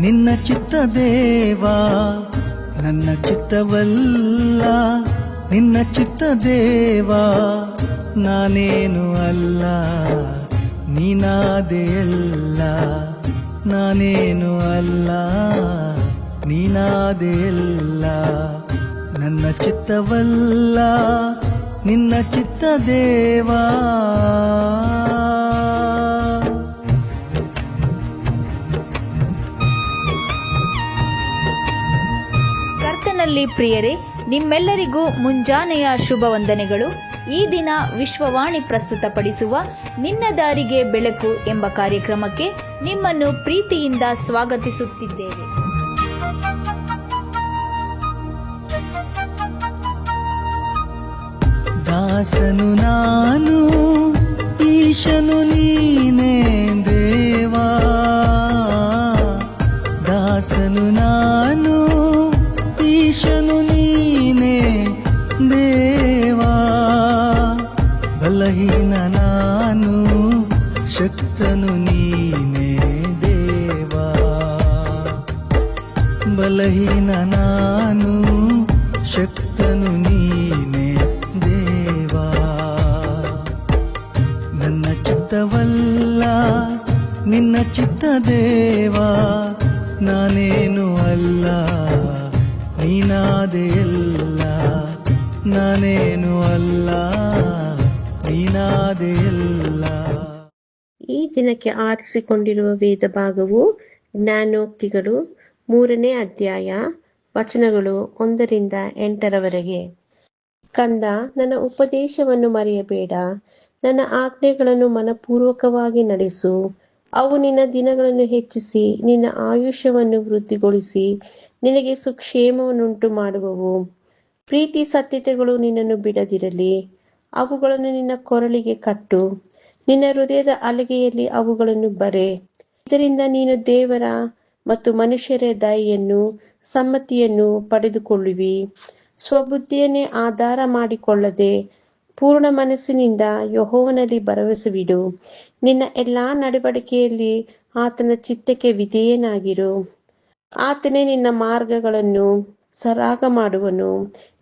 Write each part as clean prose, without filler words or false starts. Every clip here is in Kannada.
ನಿನ್ನ ಚಿತ್ತ ದೇವಾ, ನನ್ನ ಚಿತ್ತವಲ್ಲ. ನಿನ್ನ ಚಿತ್ತ ದೇವಾ, ನಾನೇನು ಅಲ್ಲ, ನೀನಾದೆ ಎಲ್ಲ. ನಾನೇನು ಅಲ್ಲ, ನೀನಾದೆ ಎಲ್ಲ. ನನ್ನ ಚಿತ್ತವಲ್ಲ, ನಿನ್ನ ಚಿತ್ತ ದೇವಾ. ಕರ್ತನಲ್ಲಿ ಪ್ರಿಯರೇ, ನಿಮ್ಮೆಲ್ಲರಿಗೂ ಮುಂಜಾನೆಯ ಶುಭ ವಂದನೆಗಳು. ಈ ದಿನ ವಿಶ್ವವಾಣಿ ಪ್ರಸ್ತುತಪಡಿಸುವ ನಿನ್ನ ದಾರಿಗೆ ಬೆಳಕು ಎಂಬ ಕಾರ್ಯಕ್ರಮಕ್ಕೆ ನಿಮ್ಮನ್ನು ಪ್ರೀತಿಯಿಂದ ಸ್ವಾಗತಿಸುತ್ತಿದ್ದೇವೆ. ದಾಸನು ನಾನು, ಈಶನು ನೀನೇ ದೇವಾ. ದಾಸನು ನಾನು, ಈಶನು ನೀನೇ ದೇವಾ. ಬಲಹೀನ ನಾನು, ಶಕ್ತನು ನೀನೇ ದೇವಾ. ಬಲಹೀನ ನಾನು, ಶಕ್ತನು ನೀನೇ ದೇವಾ. ನನ್ನ ಚಿತ್ತವಲ್ಲ, ನಿನ್ನ ಚಿತ್ತ ದೇವಾ. ನಾನೇನು ಅಲ್ಲ, ನೀನಾದೆ ಎಲ್ಲ. ನಾನೇನು ಅಲ್ಲ, ನೀನಾದೆ ಎಲ್ಲ. ಈ ದಿನಕ್ಕೆ ಆರಿಸಿಕೊಂಡಿರುವ ವೇದ ಭಾಗವು ಜ್ಞಾನೋಕ್ತಿಗಳು 3ನೇ ಅಧ್ಯಾಯ, ವಚನಗಳು 1-8. ಕಂದ, ನನ್ನ ಉಪದೇಶವನ್ನು ಮರೆಯಬೇಡ, ನನ್ನ ಆಜ್ಞೆಗಳನ್ನು ಮನಪೂರ್ವಕವಾಗಿ ನಡೆಸು. ಅವು ನಿನ್ನ ದಿನಗಳನ್ನು ಹೆಚ್ಚಿಸಿ ನಿನ್ನ ಆಯುಷ್ಯವನ್ನು ವೃದ್ಧಿಗೊಳಿಸಿ ನಿನಗೆ ಸುಕ್ಷೇಮವನ್ನುಂಟು ಮಾಡುವವು. ಪ್ರೀತಿ ಸತ್ಯತೆಗಳು ನಿನ್ನನ್ನು ಬಿಡದಿರಲಿ, ಅವುಗಳನ್ನು ನಿನ್ನ ಕೊರಳಿಗೆ ಕಟ್ಟು, ನಿನ್ನ ಹೃದಯದ ಹಲಗೆಯಲ್ಲಿ ಅವುಗಳನ್ನು ಬರೆ. ಇದರಿಂದ ನೀನು ದೇವರ ಮತ್ತು ಮನುಷ್ಯರ ದಯೆಯನ್ನು ಸಮ್ಮತಿಯನ್ನು ಪಡೆದುಕೊಳ್ಳುವಿ. ಸ್ವಬುದ್ಧಿಯನ್ನೇ ಆಧಾರ ಮಾಡಿಕೊಳ್ಳದೆ ಪೂರ್ಣ ಮನಸ್ಸಿನಿಂದ ಯೆಹೋವನಲ್ಲಿ ಭರವಸವಿಡು. ನಿನ್ನ ಎಲ್ಲಾ ನಡವಳಿಕೆಯಲ್ಲಿ ಆತನ ಚಿತ್ತಕ್ಕೆ ವಿಧೇಯನಾಗಿರು. ಆತನೇ ನಿನ್ನ ಮಾರ್ಗಗಳನ್ನು ಸರಾಗ ಮಾಡುವನು.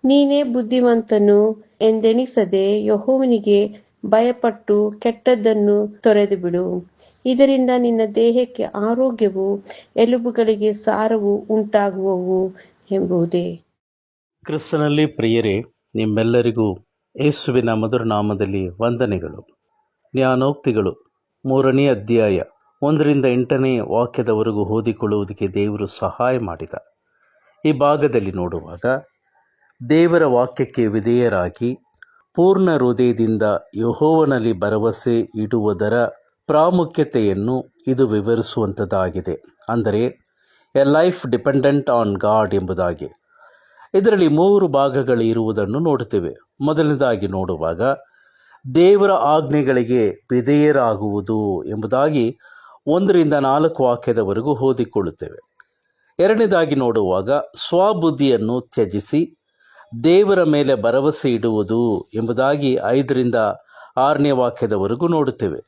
ನೀನೇ ಬುದ್ಧಿವಂತನು ಎಂದೆಣಿಸದೆ ಯೆಹೋವನಿಗೆ ಭಯಪಟ್ಟು ಕೆಟ್ಟದ್ದನ್ನು ತೊರೆದು ಬಿಡು. ಇದರಿಂದ ನಿನ್ನ ದೇಹಕ್ಕೆ ಆರೋಗ್ಯವು ಎಲುಬುಗಳಿಗೆ ಸಾರವು ಉಂಟಾಗುವವು ಎಂಬುದೇ. ಕ್ರಿಸ್ತನಲ್ಲಿ ಪ್ರಿಯರೇ, ನಿಮ್ಮೆಲ್ಲರಿಗೂ ಯೇಸುವಿನ ಮಧುರ ನಾಮದಲ್ಲಿ ವಂದನೆಗಳು. ಜ್ಞಾನೋಕ್ತಿಗಳು 3ನೇ ಅಧ್ಯಾಯ 1-8 ವಾಕ್ಯದವರೆಗೂ ಓದಿಕೊಳ್ಳುವುದಕ್ಕೆ ದೇವರು ಸಹಾಯ ಮಾಡಿದ. ಈ ಭಾಗದಲ್ಲಿ ನೋಡುವಾಗ ದೇವರ ವಾಕ್ಯಕ್ಕೆ ವಿಧೇಯರಾಗಿ ಪೂರ್ಣ ಹೃದಯದಿಂದ ಯೆಹೋವನಲ್ಲಿ ಭರವಸೆ ಇಡುವುದರ ಪ್ರಾಮುಖ್ಯತೆಯನ್ನು ಇದು ವಿವರಿಸುವಂಥದ್ದಾಗಿದೆ. ಅಂದರೆ A life dependent on god ಎಂಬುದಾಗಿ. ಇದರಲ್ಲಿ 3 ಭಾಗಗಳು ಇರುವುದನ್ನು ನೋಡುತ್ತೇವೆ. ಮೊದಲನೇದಾಗಿ ನೋಡುವಾಗ ದೇವರ ಆಜ್ಞೆಗಳಿಗೆ ವಿಧೇಯರಾಗುವುದು ಎಂಬುದಾಗಿ 1-4 ವಾಕ್ಯದವರೆಗೂ ಓದಿಕೊಳ್ಳುತ್ತೇವೆ. ಎರಡನೇದಾಗಿ ನೋಡುವಾಗ ಸ್ವಬುದ್ಧಿಯನ್ನು ತ್ಯಜಿಸಿ ದೇವರ ಮೇಲೆ ಭರವಸೆ ಇಡುವುದು ಎಂಬುದಾಗಿ 5-6 ವಾಕ್ಯದವರೆಗೂ ನೋಡುತ್ತೇವೆ.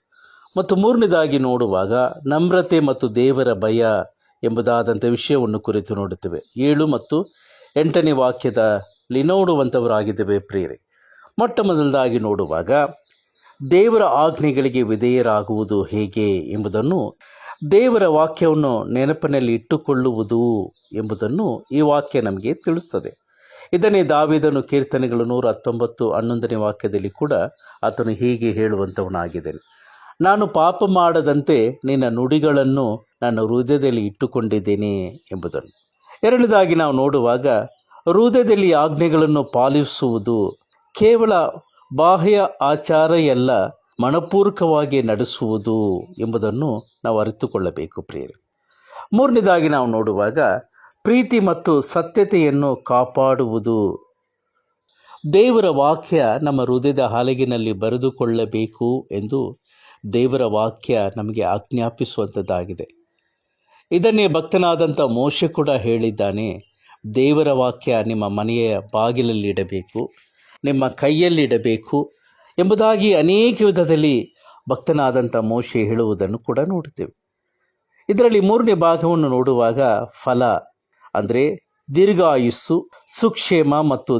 ಮತ್ತು ಮೂರನೇದಾಗಿ ನೋಡುವಾಗ ನಮ್ರತೆ ಮತ್ತು ದೇವರ ಭಯ ಎಂಬುದಾದಂಥ ವಿಷಯವನ್ನು ಕುರಿತು ನೋಡುತ್ತೇವೆ. 7 ಮತ್ತು 8 ವಾಕ್ಯದಲ್ಲಿ ನೋಡುವಂಥವರಾಗಿದ್ದೇವೆ ಪ್ರಿಯರೇ. ಮೊಟ್ಟ ಮೊದಲದಾಗಿ ನೋಡುವಾಗ ದೇವರ ಆಜ್ಞೆಗಳಿಗೆ ವಿಧೇಯರಾಗುವುದು ಹೇಗೆ ಎಂಬುದನ್ನು, ದೇವರ ವಾಕ್ಯವನ್ನು ನೆನಪಿನಲ್ಲಿ ಇಟ್ಟುಕೊಳ್ಳುವುದು ಎಂಬುದನ್ನು ಈ ವಾಕ್ಯ ನಮಗೆ ತಿಳಿಸ್ತದೆ. ಇದನ್ನೇ ದಾವೀದನು ಕೀರ್ತನೆಗಳು 119:11 ವಾಕ್ಯದಲ್ಲಿ ಕೂಡ ಆತನು ಹೀಗೆ ಹೇಳುವಂಥವನಾಗಿದ್ದೇನೆ, ನಾನು ಪಾಪ ಮಾಡದಂತೆ ನಿನ್ನ ನುಡಿಗಳನ್ನು ನನ್ನ ಹೃದಯದಲ್ಲಿ ಇಟ್ಟುಕೊಂಡಿದ್ದೇನೆ ಎಂಬುದನ್ನು. ಎರಡನೇದಾಗಿ ನಾವು ನೋಡುವಾಗ ಹೃದಯದಲ್ಲಿ ಆಜ್ಞೆಗಳನ್ನು ಪಾಲಿಸುವುದು ಕೇವಲ ಬಾಹ್ಯ ಆಚಾರ ಎಲ್ಲ, ಮನಪೂರ್ವಕವಾಗಿ ನಡೆಸುವುದು ಎಂಬುದನ್ನು ನಾವು ಅರಿತುಕೊಳ್ಳಬೇಕು ಪ್ರಿಯರೇ. ಮೂರನೇದಾಗಿ ನಾವು ನೋಡುವಾಗ ಪ್ರೀತಿ ಮತ್ತು ಸತ್ಯತೆಯನ್ನು ಕಾಪಾಡುವುದು. ದೇವರ ವಾಕ್ಯ ನಮ್ಮ ಹೃದಯದ ಹಲಗಿನಲ್ಲಿ ಬರೆದುಕೊಳ್ಳಬೇಕು ಎಂದು ದೇವರ ವಾಕ್ಯ ನಮಗೆ ಆಜ್ಞಾಪಿಸುವಂಥದ್ದಾಗಿದೆ. ಇದನ್ನೇ ಭಕ್ತನಾದಂಥ ಮೋಶೆ ಕೂಡ ಹೇಳಿದ್ದಾನೆ, ದೇವರ ವಾಕ್ಯ ನಿಮ್ಮ ಮನೆಯ ಬಾಗಿಲಲ್ಲಿ ಇಡಬೇಕು, ನಿಮ್ಮ ಕೈಯಲ್ಲಿ ಇಡಬೇಕು ಎಂಬುದಾಗಿ ಅನೇಕ ವಿಧದಲ್ಲಿ ಭಕ್ತನಾದಂಥ ಮೋಶೆ ಹೇಳುವುದನ್ನು ಕೂಡ ನೋಡ್ತೇವೆ. ಇದರಲ್ಲಿ 3ನೇ ಭಾಗವನ್ನು ನೋಡುವಾಗ ಫಲ ಅಂದರೆ ದೀರ್ಘಾಯುಸ್ಸು, ಸುಕ್ಷೇಮ ಮತ್ತು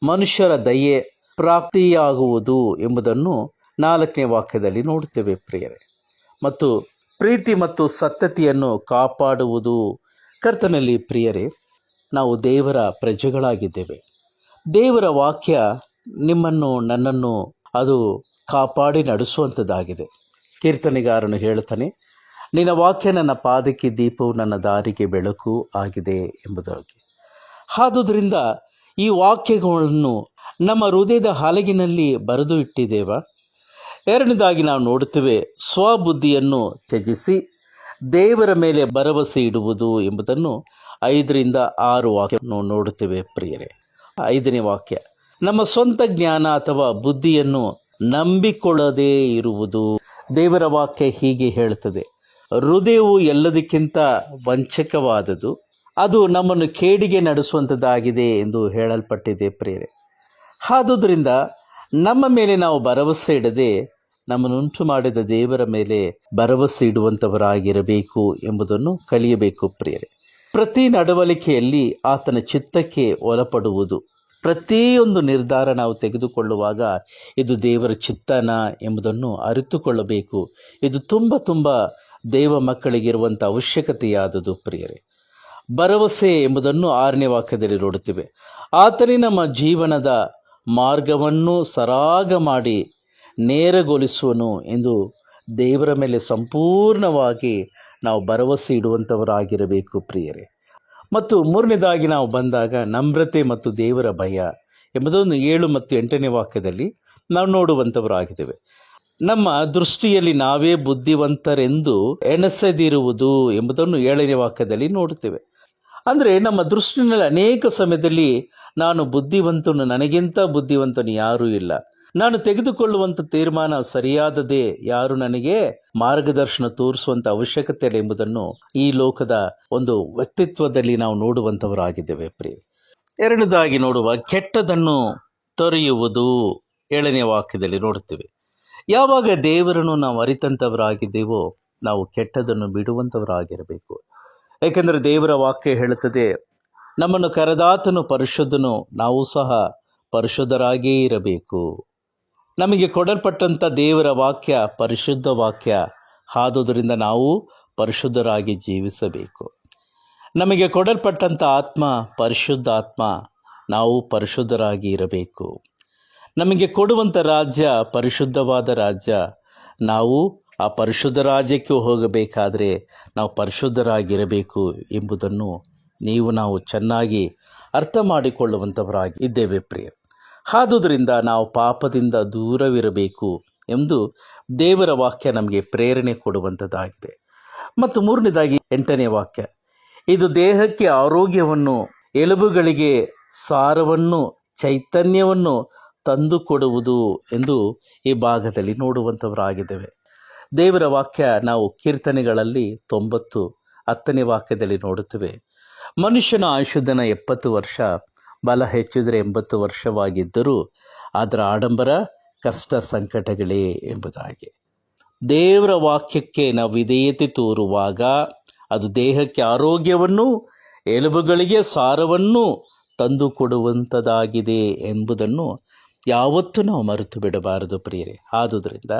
ಮನುಷ್ಯರ ದಯೆ ಪ್ರಾಪ್ತಿಯಾಗುವುದು ಎಂಬುದನ್ನು 4ನೇ ವಾಕ್ಯದಲ್ಲಿ ನೋಡುತ್ತೇವೆ ಪ್ರಿಯರೇ. ಮತ್ತು ಪ್ರೀತಿ ಮತ್ತು ಸತ್ಯತೆಯನ್ನು ಕಾಪಾಡುವುದು. ಕರ್ತನಲ್ಲಿ ಪ್ರಿಯರೇ, ನಾವು ದೇವರ ಪ್ರಜೆಗಳಾಗಿದ್ದೇವೆ. ದೇವರ ವಾಕ್ಯ ನಿಮ್ಮನ್ನು ನನ್ನನ್ನು ಅದು ಕಾಪಾಡಿ ನಡೆಸುವಂಥದ್ದಾಗಿದೆ. ಕೀರ್ತನೆಗಾರನು ಹೇಳುತ್ತಾನೆ, ನಿನ್ನ ವಾಕ್ಯ ನನ್ನ ಪಾದಕ್ಕೆ ದೀಪವು, ನನ್ನ ದಾರಿಗೆ ಬೆಳಕು ಆಗಿದೆ ಎಂಬುದಾಗಿ. ಆದುದರಿಂದ ಈ ವಾಕ್ಯಗಳನ್ನು ನಮ್ಮ ಹೃದಯದ ಹಲಗಿನಲ್ಲಿ ಬರೆದು ಇಟ್ಟಿದ್ದೇವ. 2ನೇದಾಗಿ ನಾವು ನೋಡುತ್ತೇವೆ, ಸ್ವಬುದ್ಧಿಯನ್ನು ತ್ಯಜಿಸಿ ದೇವರ ಮೇಲೆ ಭರವಸೆ ಇಡುವುದು ಎಂಬುದನ್ನು 5ರಿಂದ 6 ವಾಕ್ಯವನ್ನು ನೋಡುತ್ತೇವೆ ಪ್ರಿಯರೇ. 5ನೇ ವಾಕ್ಯ, ನಮ್ಮ ಸ್ವಂತ ಜ್ಞಾನ ಅಥವಾ ಬುದ್ಧಿಯನ್ನು ನಂಬಿಕೊಳ್ಳದೇ ಇರುವುದು. ದೇವರ ವಾಕ್ಯ ಹೀಗೆ ಹೇಳುತ್ತದೆ, ಹೃದಯವು ಎಲ್ಲದಕ್ಕಿಂತ ವಂಚಕವಾದದ್ದು, ಅದು ನಮ್ಮನ್ನು ಕೇಡಿಗೆ ನಡೆಸುವಂಥದ್ದಾಗಿದೆ ಎಂದು ಹೇಳಲ್ಪಟ್ಟಿದೆ ಪ್ರಿಯರೇ. ಆದುದರಿಂದ ನಮ್ಮ ಮೇಲೆ ನಾವು ಭರವಸೆ ಇಡದೆ ನಮ್ಮನ್ನುಂಟು ಮಾಡಿದ ದೇವರ ಮೇಲೆ ಭರವಸೆ ಇಡುವಂಥವರಾಗಿರಬೇಕು ಎಂಬುದನ್ನು ಕಲಿಯಬೇಕು ಪ್ರಿಯರೇ. ಪ್ರತಿ ನಡವಳಿಕೆಯಲ್ಲಿ ಆತನ ಚಿತ್ತಕ್ಕೆ ಒಳಪಡುವುದು. ಪ್ರತಿಯೊಂದು ನಿರ್ಧಾರ ನಾವು ತೆಗೆದುಕೊಳ್ಳುವಾಗ ಇದು ದೇವರ ಚಿತ್ತನ ಎಂಬುದನ್ನು ಅರಿತುಕೊಳ್ಳಬೇಕು. ಇದು ತುಂಬ ದೇವ ಮಕ್ಕಳಿಗಿರುವಂಥ ಅವಶ್ಯಕತೆಯಾದದು ಪ್ರಿಯರೇ. ಭರವಸೆ ಎಂಬುದನ್ನು 6ನೇ ವಾಕ್ಯದಲ್ಲಿ ನೋಡುತ್ತೇವೆ. ಆತನೇ ನಮ್ಮ ಜೀವನದ ಮಾರ್ಗವನ್ನು ಸರಾಗ ಮಾಡಿ ನೇರಗೊಳಿಸುವನು ಎಂದು ದೇವರ ಮೇಲೆ ಸಂಪೂರ್ಣವಾಗಿ ನಾವು ಭರವಸೆ ಇಡುವಂಥವರಾಗಿರಬೇಕು ಪ್ರಿಯರೇ. ಮತ್ತು 3ನೇದಾಗಿ ನಾವು ಬಂದಾಗ ನಮ್ರತೆ ಮತ್ತು ದೇವರ ಭಯ ಎಂಬುದನ್ನು 7 ಮತ್ತು 8ನೇ ವಾಕ್ಯದಲ್ಲಿ ನಾವು ನೋಡುವಂಥವರಾಗಿದ್ದೇವೆ. ನಮ್ಮ ದೃಷ್ಟಿಯಲ್ಲಿ ನಾವೇ ಬುದ್ಧಿವಂತರೆಂದು ಎಣಿಸದಿರುವುದು ಎಂಬುದನ್ನು 7ನೇ ವಾಕ್ಯದಲ್ಲಿ ನೋಡುತ್ತೇವೆ. ಅಂದರೆ ನಮ್ಮ ದೃಷ್ಟಿನಲ್ಲಿ ಅನೇಕ ಸಮಯದಲ್ಲಿ ನಾನು ಬುದ್ಧಿವಂತನು, ನನಗಿಂತ ಬುದ್ಧಿವಂತನು ಯಾರೂ ಇಲ್ಲ, ನಾನು ತೆಗೆದುಕೊಳ್ಳುವಂಥ ತೀರ್ಮಾನ ಸರಿಯಾದದೇ, ಯಾರು ನನಗೆ ಮಾರ್ಗದರ್ಶನ ತೋರಿಸುವಂಥ ಅವಶ್ಯಕತೆ ಇಲ್ಲ ಎಂಬುದನ್ನು ಈ ಲೋಕದ ಒಂದು ವ್ಯಕ್ತಿತ್ವದಲ್ಲಿ ನಾವು ನೋಡುವಂಥವರಾಗಿದ್ದೇವೆ ಪ್ರಿಯ. 2ನೇದಾಗಿ ನೋಡುವ ಕೆಟ್ಟದನ್ನು ತೊರೆಯುವುದು 7ನೇ ವಾಕ್ಯದಲ್ಲಿ ನೋಡುತ್ತೇವೆ. ಯಾವಾಗ ದೇವರನ್ನು ನಾವು ಅರಿತಂಥವರಾಗಿದ್ದೇವೋ ನಾವು ಕೆಟ್ಟದನ್ನು ಬಿಡುವಂಥವರಾಗಿರಬೇಕು. ಏಕೆಂದರೆ ದೇವರ ವಾಕ್ಯ ಹೇಳುತ್ತದೆ, ನಮ್ಮನ್ನು ಕರೆದಾತನು ಪರಿಶುದ್ಧನು, ನಾವು ಸಹ ಪರಿಶುದ್ಧರಾಗಿಯೇ ಇರಬೇಕು. ನಮಗೆ ಕೊಡಲ್ಪಟ್ಟಂಥ ದೇವರ ವಾಕ್ಯ ಪರಿಶುದ್ಧ ವಾಕ್ಯ, ಆದುದರಿಂದ ನಾವು ಪರಿಶುದ್ಧರಾಗಿ ಜೀವಿಸಬೇಕು. ನಮಗೆ ಕೊಡಲ್ಪಟ್ಟಂಥ ಆತ್ಮ ಪರಿಶುದ್ಧ ಆತ್ಮ, ನಾವು ಪರಿಶುದ್ಧರಾಗಿ ಇರಬೇಕು. ನಮಗೆ ಕೊಡುವಂಥ ರಾಜ್ಯ ಪರಿಶುದ್ಧವಾದ ರಾಜ್ಯ, ನಾವು ಆ ಪರಿಶುದ್ಧ ರಾಜ್ಯಕ್ಕೆ ಹೋಗಬೇಕಾದರೆ ನಾವು ಪರಿಶುದ್ಧರಾಗಿರಬೇಕು ಎಂಬುದನ್ನು ನಾವು ಚೆನ್ನಾಗಿ ಅರ್ಥ ಮಾಡಿಕೊಳ್ಳುವಂಥವರಾಗಿ ಇದ್ದೇವೆ ಪ್ರಿಯ. ಆದುದರಿಂದ ನಾವು ಪಾಪದಿಂದ ದೂರವಿರಬೇಕು ಎಂದು ದೇವರ ವಾಕ್ಯ ನಮಗೆ ಪ್ರೇರಣೆ ಕೊಡುವಂಥದ್ದಾಗಿದೆ. ಮತ್ತು 3ನೇದಾಗಿ 8ನೇ ವಾಕ್ಯ, ಇದು ದೇಹಕ್ಕೆ ಆರೋಗ್ಯವನ್ನು, ಎಲುಬುಗಳಿಗೆ ಸಾರವನ್ನು, ಚೈತನ್ಯವನ್ನು ತಂದುಕೊಡುವುದು ಎಂದು ಈ ಭಾಗದಲ್ಲಿ ನೋಡುವಂಥವರಾಗಿದ್ದೇವೆ. ದೇವರ ವಾಕ್ಯ ನಾವು ಕೀರ್ತನೆಗಳಲ್ಲಿ 90 10ನೇ ವಾಕ್ಯದಲ್ಲಿ ನೋಡುತ್ತೇವೆ, ಮನುಷ್ಯನ ಆಯುಷ್ಯದನ 70 ವರ್ಷ, ಬಲ ಹೆಚ್ಚಿದರೆ 80 ವರ್ಷವಾಗಿದ್ದರೂ ಅದರ ಆಡಂಬರ ಕಷ್ಟ ಸಂಕಟಗಳೇ ಎಂಬುದಾಗಿ. ದೇವರ ವಾಕ್ಯಕ್ಕೆ ನಾವು ವಿಧೇಯತೆ ತೋರುವಾಗ ಅದು ದೇಹಕ್ಕೆ ಆರೋಗ್ಯವನ್ನು, ಎಲುಬುಗಳಿಗೆ ಸಾರವನ್ನು ತಂದು ಕೊಡುವಂಥದ್ದಾಗಿದೆ ಎಂಬುದನ್ನು ಯಾವತ್ತೂ ನಾವು ಮರೆತು ಬಿಡಬಾರದು ಪ್ರಿಯರೇ. ಆದುದರಿಂದ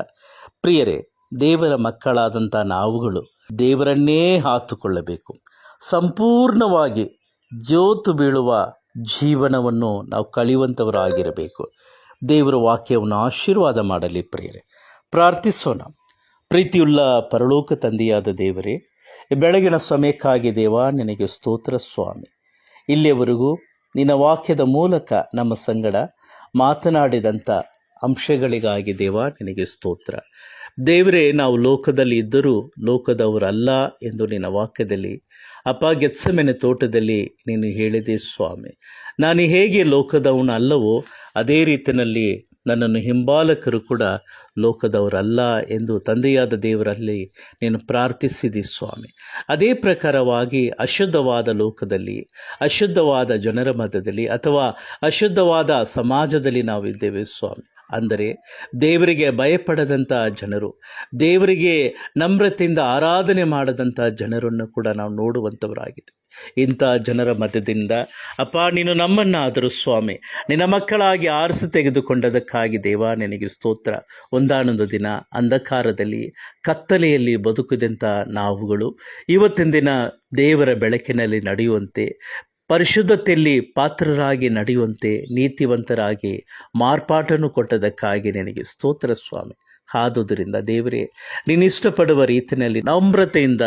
ಪ್ರಿಯರೇ, ದೇವರ ಮಕ್ಕಳಾದಂಥ ನಾವುಗಳು ದೇವರನ್ನೇ ಹಾತುಕೊಳ್ಳಬೇಕು. ಸಂಪೂರ್ಣವಾಗಿ ಜೋತು ಬೀಳುವ ಜೀವನವನ್ನು ನಾವು ಕಳೆಯುವಂಥವರಾಗಿರಬೇಕು. ದೇವರ ವಾಕ್ಯವನ್ನು ಆಶೀರ್ವಾದ ಮಾಡಲಿ ಪ್ರಿಯರೇ. ಪ್ರಾರ್ಥಿಸೋಣ. ಪ್ರೀತಿಯುಳ್ಳ ಪರಲೋಕ ತಂದೆಯಾದ ದೇವರೇ, ಬೆಳಗಿನ ಸಮಯಕ್ಕಾಗಿ ದೇವ ನಿನಗೆ ಸ್ತೋತ್ರ ಸ್ವಾಮಿ. ಇಲ್ಲಿಯವರೆಗೂ ನಿನ್ನ ವಾಕ್ಯದ ಮೂಲಕ ನಮ್ಮ ಸಂಗಡ ಮಾತನಾಡಿದಂಥ ಅಂಶಗಳಿಗಾಗಿ ದೇವ ನಿನಗೆ ಸ್ತೋತ್ರ. ದೇವರೇ, ನಾವು ಲೋಕದಲ್ಲಿ ಇದ್ದರೂ ಲೋಕದವರಲ್ಲ ಎಂದು ನಿನ್ನ ವಾಕ್ಯದಲ್ಲಿ ಅಪ್ಪ ಗೆತ್ಸೆಮನೆ ತೋಟದಲ್ಲಿ ನೀನು ಹೇಳಿದೆ ಸ್ವಾಮಿ. ನಾನು ಹೇಗೆ ಲೋಕದವನು ಅಲ್ಲವೋ ಅದೇ ರೀತಿಯಲ್ಲಿ ನನ್ನನ್ನು ಹಿಂಬಾಲಕರು ಕೂಡ ಲೋಕದವರಲ್ಲ ಎಂದು ತಂದೆಯಾದ ದೇವರಲ್ಲಿ ನೀನು ಪ್ರಾರ್ಥಿಸಿದಿ ಸ್ವಾಮಿ. ಅದೇ ಪ್ರಕಾರವಾಗಿ ಅಶುದ್ಧವಾದ ಲೋಕದಲ್ಲಿ, ಅಶುದ್ಧವಾದ ಜನರ ಮಧ್ಯದಲ್ಲಿ ಅಥವಾ ಅಶುದ್ಧವಾದ ಸಮಾಜದಲ್ಲಿ ನಾವಿದ್ದೇವೆ ಸ್ವಾಮಿ. ಅಂದರೆ ದೇವರಿಗೆ ಭಯಪಡದಂಥ ಜನರು, ದೇವರಿಗೆ ನಮ್ರತೆಯಿಂದ ಆರಾಧನೆ ಮಾಡದಂಥ ಜನರನ್ನು ಕೂಡ ನಾವು ನೋಡುವಂಥವರಾಗಿದ್ದೀವಿ. ಇಂಥ ಜನರ ಮಧ್ಯದಿಂದ ಅಪ್ಪ ನೀನು ನಮ್ಮನ್ನಾದರೂ ಸ್ವಾಮಿ ನಿನ್ನ ಮಕ್ಕಳಾಗಿ ಆರಿಸಿ ತೆಗೆದುಕೊಂಡದಕ್ಕಾಗಿ ದೇವ ನಿನಗೆ ಸ್ತೋತ್ರ. ಒಂದಾನೊಂದು ದಿನ ಅಂಧಕಾರದಲ್ಲಿ ಕತ್ತಲೆಯಲ್ಲಿ ಬದುಕಿದಂಥ ನಾವುಗಳು ಇವತ್ತಿನ ದಿನ ದೇವರ ಬೆಳಕಿನಲ್ಲಿ ನಡೆಯುವಂತೆ, ಪರಿಶುದ್ಧತೆಯಲ್ಲಿ ಪಾತ್ರರಾಗಿ ನಡೆಯುವಂತೆ, ನೀತಿವಂತರಾಗಿ ಮಾರ್ಪಾಟನ್ನು ಕೊಟ್ಟದಕ್ಕಾಗಿ ನಿನಗೆ ಸ್ತೋತ್ರ ಸ್ವಾಮಿ. ಆದುದರಿಂದ ದೇವರೇ ನೀನು ಇಷ್ಟಪಡುವ ರೀತಿಯಲ್ಲಿ ನಮ್ರತೆಯಿಂದ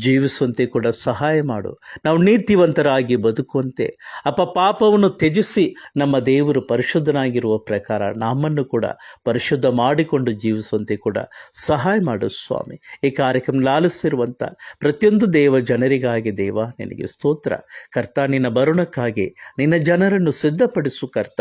ಜೀವಿಸುವಂತೆ ಕೂಡ ಸಹಾಯ ಮಾಡು. ನಾವು ನೀತಿವಂತರಾಗಿ ಬದುಕುವಂತೆ ಅಪ್ಪ, ಪಾಪವನ್ನು ತ್ಯಜಿಸಿ ನಮ್ಮ ದೇವರು ಪರಿಶುದ್ಧನಾಗಿರುವ ಪ್ರಕಾರ ನಮ್ಮನ್ನು ಕೂಡ ಪರಿಶುದ್ಧ ಮಾಡಿಕೊಂಡು ಜೀವಿಸುವಂತೆ ಕೂಡ ಸಹಾಯ ಮಾಡು ಸ್ವಾಮಿ. ಈ ಕಾರ್ಯಕ್ರಮ ಲಾಲಿಸಿರುವಂಥ ಪ್ರತಿಯೊಂದು ದೇವ ಜನರಿಗಾಗಿ ದೇವ ನಿನಗೆ ಸ್ತೋತ್ರ ಕರ್ತ. ನಿನ್ನ ಬರುಣಕ್ಕಾಗಿ ನಿನ್ನ ಜನರನ್ನು ಸಿದ್ಧಪಡಿಸು ಕರ್ತ.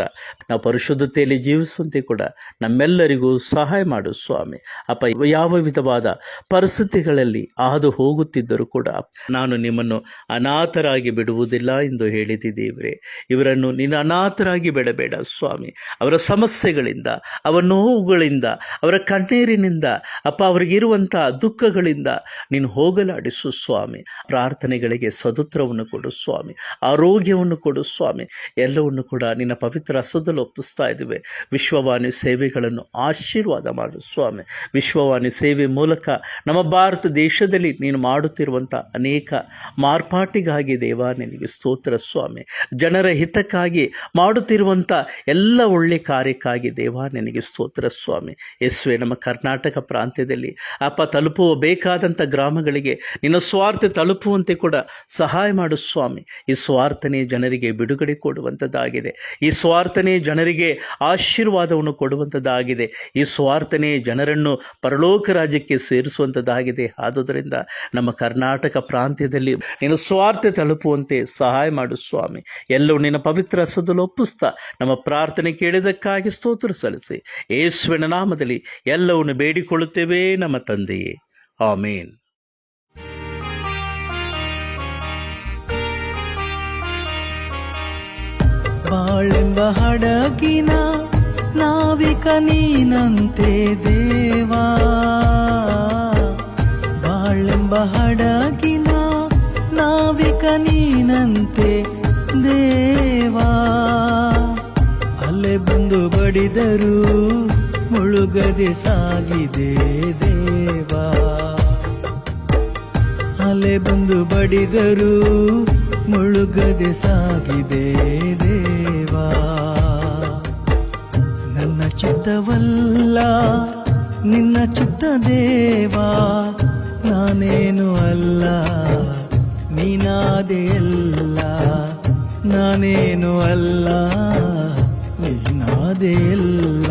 ನಾವು ಪರಿಶುದ್ಧತೆಯಲ್ಲಿ ಜೀವಿಸುವಂತೆ ಕೂಡ ನಮ್ಮೆಲ್ಲರಿಗೂ ಸಹಾಯ ಮಾಡು ಸ್ವಾಮಿ. ಅಪ್ಪ, ಯಾವ ವಿಧವಾದ ಪರಿಸ್ಥಿತಿಗಳಲ್ಲಿ ಹಾದು ಹೋಗುತ್ತಿದ್ದರೂ ಕೂಡ ನಾನು ನಿಮ್ಮನ್ನು ಅನಾಥರಾಗಿ ಬಿಡುವುದಿಲ್ಲ ಎಂದು ಹೇಳಿದ್ದೀವ್ರೆ. ಇವರನ್ನು ನೀನು ಅನಾಥರಾಗಿ ಬಿಡಬೇಡ ಸ್ವಾಮಿ. ಅವರ ಸಮಸ್ಯೆಗಳಿಂದ, ಅವರ ನೋವುಗಳಿಂದ, ಅವರ ಕಣ್ಣೀರಿನಿಂದ ಅಪ್ಪ, ಅವರಿಗಿರುವಂಥ ದುಃಖಗಳಿಂದ ನೀನು ಹೋಗಲಾಡಿಸು ಸ್ವಾಮಿ. ಪ್ರಾರ್ಥನೆಗಳಿಗೆ ಸದುತ್ರವನ್ನು ಕೊಡು ಸ್ವಾಮಿ, ಆರೋಗ್ಯವನ್ನು ಕೊಡು ಸ್ವಾಮಿ. ಎಲ್ಲವನ್ನು ಕೂಡ ನಿನ್ನ ಪವಿತ್ರ ಹಸ್ತದಲ್ಲಿ ಒಪ್ಪಿಸ್ತಾ ಇದ್ದೇವೆ. ವಿಶ್ವವಾಣಿ ಸೇವೆಗಳನ್ನು ಆಶೀರ್ವಾದ ಮಾಡು ಸ್ವಾಮಿ. ವಿಶ್ವವಾಣಿ ಸೇವೆ ಮೂಲಕ ನಮ್ಮ ಭಾರತ ದೇಶದಲ್ಲಿ ನೀನು ಮಾಡುತ್ತಿರುವಂಥ ಅನೇಕ ಮಾರ್ಪಾಟಿಗಾಗಿ ದೇವ ನಿನಗೆ ಸ್ತೋತ್ರ ಸ್ವಾಮಿ. ಜನರ ಹಿತಕ್ಕಾಗಿ ಮಾಡುತ್ತಿರುವಂಥ ಎಲ್ಲ ಒಳ್ಳೆ ಕಾರ್ಯಕ್ಕಾಗಿ ದೇವ ನಿನಗೆ ಸ್ತೋತ್ರ ಸ್ವಾಮಿ. ಯೇಸುವೆ, ನಮ್ಮ ಕರ್ನಾಟಕ ಪ್ರಾಂತ್ಯದಲ್ಲಿ ಅಪ್ಪ ತಲುಪುವ ಬೇಕಾದಂಥ ಗ್ರಾಮಗಳಿಗೆ ನಿನ್ನ ಸ್ವಾರ್ಥ ತಲುಪುವಂತೆ ಕೂಡ ಸಹಾಯ ಮಾಡು ಸ್ವಾಮಿ. ಈ ಸ್ವಾರ್ಥನೇ ಜನರಿಗೆ ಬಿಡುಗಡೆ ಕೊಡುವಂಥದ್ದಾಗಿದೆ. ಈ ಸ್ವಾರ್ಥನೇ ಜನರಿಗೆ ಆಶೀರ್ವಾದವನ್ನು ಕೊಡುವಂಥದ್ದಾಗಿದೆ. ಈ ಸ್ವಾರ್ಥನೇ ಜನರನ್ನು ಪರಲೋಕ ರಾಜ್ಯಕ್ಕೆ ಸೇರಿಸುವಂಥದ್ದಾಗಿದೆ. ಆದುದರಿಂದ ನಮ್ಮ ಕರ್ನಾಟಕ ಪ್ರಾಂತ್ಯದಲ್ಲಿ ನೀನು ಸ್ವಾರ್ಥ ತಲುಪುವಂತೆ ಸಹಾಯ ಮಾಡು ಸ್ವಾಮಿ. ಎಲ್ಲವೂ ನಿನ್ನ ಪವಿತ್ರ ಹಸ್ತದಲ್ಲಿ ಒಪ್ಪಿಸ್ತಾ ನಮ್ಮ ಪ್ರಾರ್ಥನೆ ಕೇಳಿದಕ್ಕಾಗಿ ಸ್ತೋತ್ರ ಸಲ್ಲಿಸಿ ಯೇಸುವಿನ ನಾಮದಲ್ಲಿ ಎಲ್ಲವನ್ನು ಬೇಡಿಕೊಳ್ಳುತ್ತೇವೆ ನಮ್ಮ ತಂದೆಯೇ, ಆಮೇನ್. ಬಾಳೆಂಬ ಹಡಗಿನ ನಾವಿಕ ನೀನಂತೆ ದೇವಾ, ಬಾಳೆಂಬ ಹಡಗಿನ ನಾವಿಕ ನೀನಂತೆ ದೇವಾ. ಅಲೆ ಬಂದು ಬಡಿದರೂ ಮುಳುಗದೆ ಸಾಗಿದೆ ದೇವಾ, ಅಲೆ ಬಂದು ಬಡಿದರೂ ಮುಳುಗದೆ ಸಾಗಿದೆ ದೇವಾ. ನನ್ನ ಚಿತ್ತವಲ್ಲ ನಿನ್ನ ಚಿತ್ತ ದೇವಾ, ನಾನೇನು ಅಲ್ಲ ನೀನಾದೆ ಎಲ್ಲ, ನಾನೇನು ಅಲ್ಲ ನೀನಾದೆ ಎಲ್ಲ.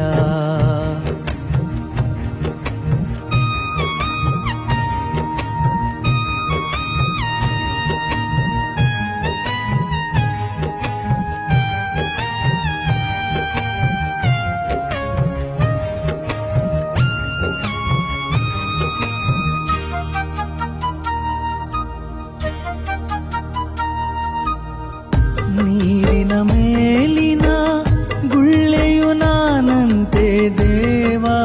ನೀರಿನ ಮೇಲಿನ ಗುಳ್ಳೆಯು ನಾನಂತೆ ದೇವಾ,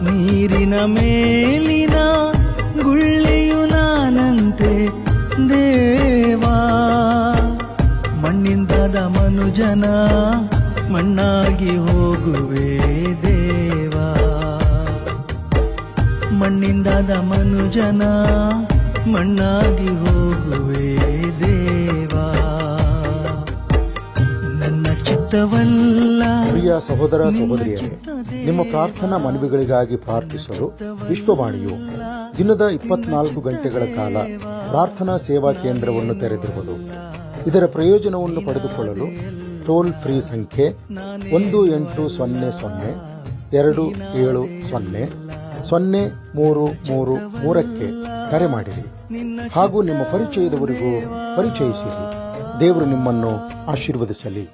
ನೀರಿನ ಮೇಲಿನ ಗುಳ್ಳೆಯು ನಾನಂತೆ ದೇವಾ. ಮಣ್ಣಿಂದಾದ ಮನುಜನ ಮಣ್ಣಾಗಿ ಹೋಗುವೆ ದೇವಾ, ಮಣ್ಣಿಂದಾದ ಮನುಜನ ಮಣ್ಣಾಗಿ ಹೋಗುವೆ ದೇವಾ. ನನ್ನ ಚಿತ್ತವಲ್ಲ. ಪ್ರಿಯ ಸಹೋದರ ಸಹೋದರಿಯರೇ, ನಿಮ್ಮ ಪ್ರಾರ್ಥನಾ ಮನವಿಗಳಿಗಾಗಿ ಪ್ರಾರ್ಥಿಸಲು ವಿಶ್ವವಾಣಿಯು ದಿನದ 24 ಗಂಟೆಗಳ ಕಾಲ ಪ್ರಾರ್ಥನಾ ಸೇವಾ ಕೇಂದ್ರವನ್ನು ತೆರೆದಿರುವುದು. ಇದರ ಪ್ರಯೋಜನವನ್ನು ಪಡೆದುಕೊಳ್ಳಲು ಟೋಲ್ ಫ್ರೀ ಸಂಖ್ಯೆ 1800-270-0333ಕ್ಕೆ ಕರೆ ಮಾಡಿರಿ ಹಾಗೂ ನಿಮ್ಮ ಪರಿಚಯದವರಿಗೂ ಪರಿಚಯಿಸಿರಿ. ದೇವರು ನಿಮ್ಮನ್ನು ಆಶೀರ್ವದಿಸಲಿ.